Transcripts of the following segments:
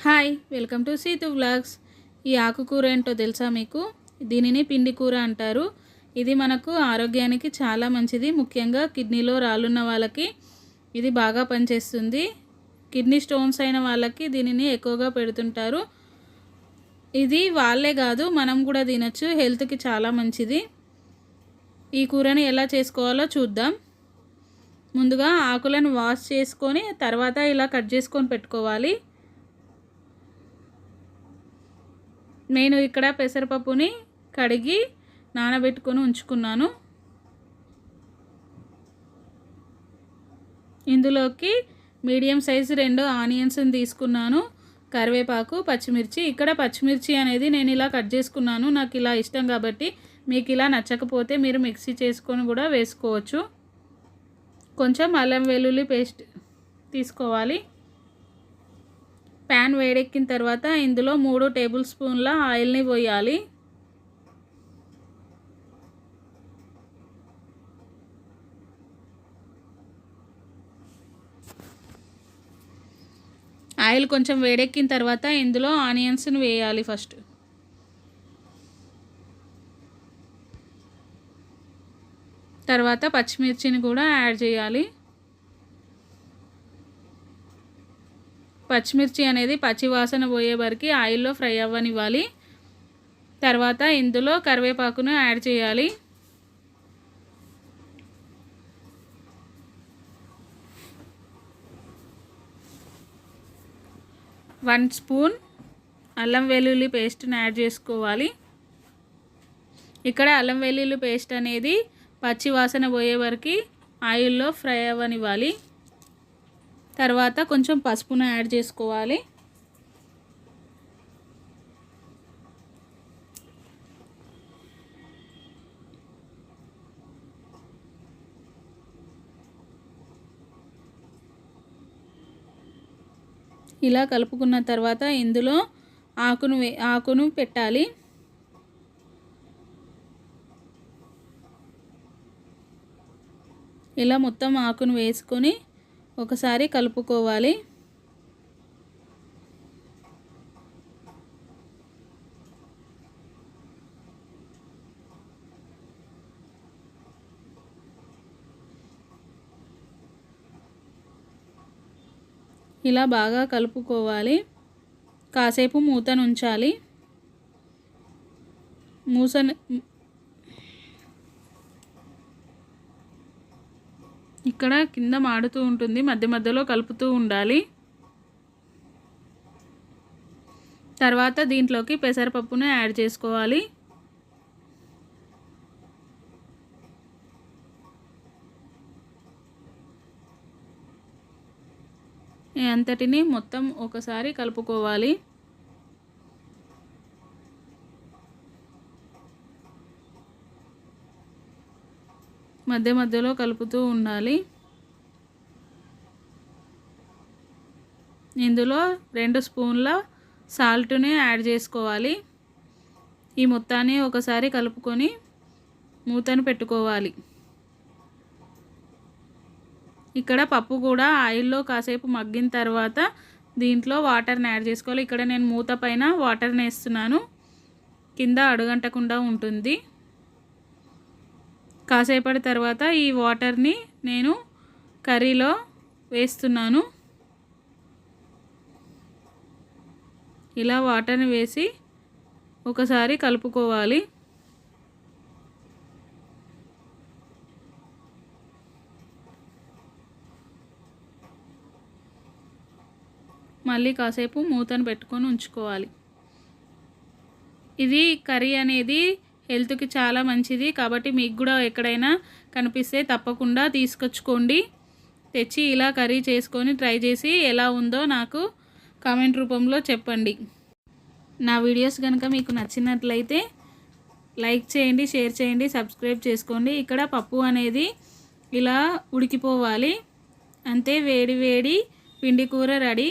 Hi welcome to Seethu vlogs. ఈ ఆకుకూర ఏంటో తెలుసా మీకు? దీనిని పిండి కూర అంటారు. ఇది మనకు ఆరోగ్యానికి చాలా మంచిది. ముఖ్యంగా కిడ్నీలో రాళ్ళున్న వాళ్ళకి ఇది బాగా పనిచేస్తుంది. కిడ్నీ స్టోన్స్ అయిన వాళ్ళకి దీనిని ఎక్కువగా పెడుతుంటారు. ఇది వాళ్ళే కాదు, మనం కూడా తినచ్చు. హెల్త్కి చాలా మంచిది. ఈ కూరని ఎలా చేసుకోవాలో చూద్దాం. ముందుగా ఆకులను వాష్ చేసుకొని తర్వాత ఇలా కట్ చేసుకొని పెట్టుకోవాలి. నేను ఇక్కడ పెసరపప్పుని కడిగి నానబెట్టుకొని ఉంచుకున్నాను. ఇందులోకి మీడియం సైజు 2 ఆనియన్స్ని తీసుకున్నాను, కరివేపాకు, పచ్చిమిర్చి. ఇక్కడ పచ్చిమిర్చి అనేది నేను ఇలా కట్ చేసుకున్నాను, నాకు ఇలా ఇష్టం కాబట్టి. మీకు ఇలా నచ్చకపోతే మీరు మిక్సీ చేసుకొని కూడా వేసుకోవచ్చు. కొంచెం అల్లం వెల్లుల్లి పేస్ట్ తీసుకోవాలి. ప్యాన్ వేడెక్కిన తర్వాత ఇందులో 3 టేబుల్ స్పూన్ల ఆయిల్ని పోయాలి. ఆయిల్ కొంచెం వేడెక్కిన తర్వాత ఇందులో ఆనియన్స్ని వేయాలి. ఫస్ట్ తర్వాత పచ్చిమిర్చిని కూడా యాడ్ చేయాలి. పచ్చిమిర్చి అనేది పచ్చి వాసన పోయే వరకు ఆయిల్లో ఫ్రై అవ్వనివ్వాలి. తర్వాత ఇందులో కరివేపాకును యాడ్ చేయాలి. వన్ స్పూన్ అల్లం వెల్లుల్లి పేస్ట్ని యాడ్ చేసుకోవాలి. ఇక్కడ అల్లం వెల్లుల్లి పేస్ట్ అనేది పచ్చి వాసన పోయే వరకు ఆయిల్లో ఫ్రై అవ్వనివ్వాలి. తర్వాత కొంచెం పసుపును యాడ్ చేసుకోవాలి. ఇలా కలుపుకున్న తర్వాత ఇందులో ఆకును పెట్టాలి. ఇలా మొత్తం ఆకును వేసుకొని ఒకసారి కలుపుకోవాలి. ఇలా బాగా కలుపుకోవాలి. కాసేపు మూతను ఉంచాలి. ఇక్కడ కింద మాడుతూ ఉంటుంది, మధ్య మధ్యలో కలుపుతూ ఉండాలి. తర్వాత దీంట్లోకి పెసరపప్పును యాడ్ చేసుకోవాలి. అంతటిని మొత్తం ఒకసారి కలుపుకోవాలి. మధ్య మధ్యలో కలుపుతూ ఉండాలి. ఇందులో 2 స్పూన్ల సాల్ట్ని యాడ్ చేసుకోవాలి. ఈ మొత్తాన్ని ఒకసారి కలుపుకొని మూతను పెట్టుకోవాలి. ఇక్కడ పప్పు కూడా ఆయిల్లో కాసేపు మగ్గిన తర్వాత దీంట్లో వాటర్ని యాడ్ చేసుకోవాలి. ఇక్కడ నేను మూత పైన వాటర్ని వేస్తున్నాను, కింద అడుగంటకుండా ఉంటుంది. కాసేపటి తర్వాత ఈ వాటర్ని నేను కర్రీలో వేస్తున్నాను. ఇలా వాటర్ని వేసి ఒకసారి కలుపుకోవాలి. మళ్ళీ కాసేపు మూతను పెట్టుకొని ఉంచుకోవాలి. ఇది కర్రీ అనేది హెల్త్కి చాలా మంచిది కాబట్టి మీకు కూడా ఎక్కడైనా కనిపిస్తే తప్పకుండా తీసుకొచ్చుకోండి. తెచ్చి ఇలా కర్రీ చేసుకొని ట్రై చేసి ఎలా ఉందో నాకు కామెంట్ రూపంలో చెప్పండి. నా వీడియోస్ కనుక మీకు నచ్చినట్లయితే లైక్ చేయండి, షేర్ చేయండి, సబ్స్క్రైబ్ చేసుకోండి. ఇక్కడ పప్పు అనేది ఇలా ఉడికిపోవాలి. అంతే, వేడి వేడి పిండి కూర రెడీ.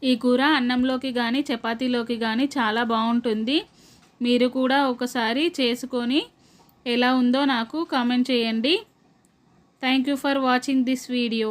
ఈ కూర అన్నంలోకి కానీ చపాతీలోకి కానీ చాలా బాగుంటుంది. మీరు కూడా ఒకసారి చేసుకొని ఎలా ఉందో నాకు కామెంట్ చేయండి. Thank you for watching this video.